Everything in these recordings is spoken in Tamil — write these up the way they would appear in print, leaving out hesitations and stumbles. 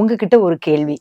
உங்ககிட்ட ஒரு கேள்வி.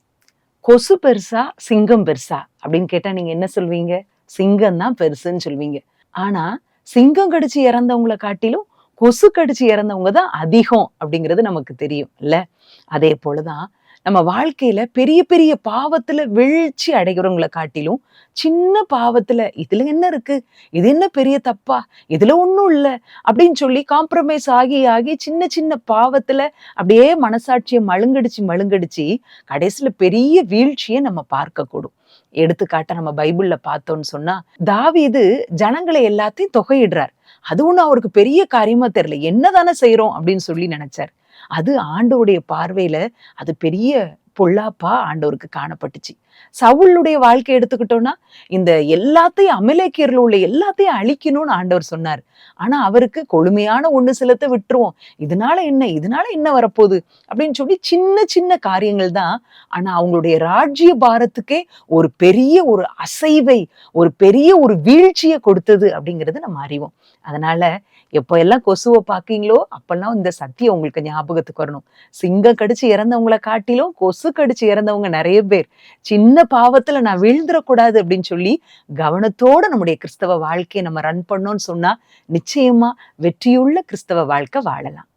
கொசு பெருசா, சிங்கம் பெருசா? அப்படின்னு கேட்டா நீங்க என்ன சொல்வீங்க? சிங்கம் தான் பெருசுன்னு சொல்வீங்க. ஆனா, சிங்கம் கடிச்சு இறந்தவங்கள காட்டிலும், கொசு கடிச்சு இறந்தவங்க தான் அதிகம் அப்படிங்கிறது நமக்கு தெரியும் இல்ல? அதே போல தான் நம்ம வாழ்க்கையில பெரிய பெரிய பாவத்துல வீழ்ச்சி அடைகிறவங்கள காட்டிலும், சின்ன பாவத்துல "இதுல என்ன இருக்கு? இது என்ன பெரிய தப்பா? இதுல ஒண்ணும் இல்ல." அப்படின்னு சொல்லி காம்ப்ரமைஸ் ஆகி ஆகி சின்ன சின்ன பாவத்துல அப்படியே மனசாட்சிய மழுங்கடிச்சு மழுங்கடிச்சு, கடைசியில பெரிய வீழ்ச்சிய நம்ம பார்க்கக்கூடும். எடுத்துக்காட்டா நம்ம பைபிள்ல பார்த்தோம்ன்னு சொன்னா, தாவீது ஜனங்கள எல்லாத்தையும் தொகையிடுறார். அது ஒண்ணும் அவருக்கு பெரிய காரியமா தெரியல. "என்னதானே செய்றோம்?" அப்படின்னு சொல்லி நெனச்சார். அது ஆண்டவருடைய பார்வையில அது பெரிய பொல்லாப்பா ஆண்டவருக்கு காணப்பட்டுச்சு. சவுலுடைய வாழ்க்கைய எடுத்துக்கிட்டோம்னா, இந்த எல்லாத்தையும் அமலேக்கியர்ல உள்ள எல்லாத்தையும் அழிக்கணும்னு ஆண்டவர் சொன்னார். ஆனா அவருக்கு கொழுமையான ஒண்ணு சிலத்த விட்டுருவோம். இதனால என்ன? இதனால என்ன வரப்போகுது? அப்படின்னு சொல்லி சின்ன சின்ன காரியங்கள் தான். ஆனா அவங்களுடைய ராஜ்ய பாரத்துக்கே ஒரு பெரிய ஒரு அசைவை, ஒரு பெரிய ஒரு வீழ்ச்சிய கொடுத்தது அப்படிங்கிறது நம்ம அறிவோம். அதனால எப்ப எல்லாம் கொசுவ பாக்கீங்களோ, அப்பல்லாம் இந்த சத்தியம் உங்களுக்கு ஞாபகத்துக்கு வரணும். சிங்கம் கடிச்சு இறந்தவங்கள காட்டிலும், கொசு கடிச்சு இறந்தவங்க நெறைய பேர். சின்ன பாவத்துல நான் விழுந்துறக்கூடாது அப்படின்னு சொல்லி, கவனத்தோட நம்முடைய கிறிஸ்தவ வாழ்க்கைய நம்ம ரன் பண்ணோம்னு சொன்னா, நிச்சயமா வெற்றியுள்ள கிறிஸ்தவ வாழ்க்கை வாழலாம்.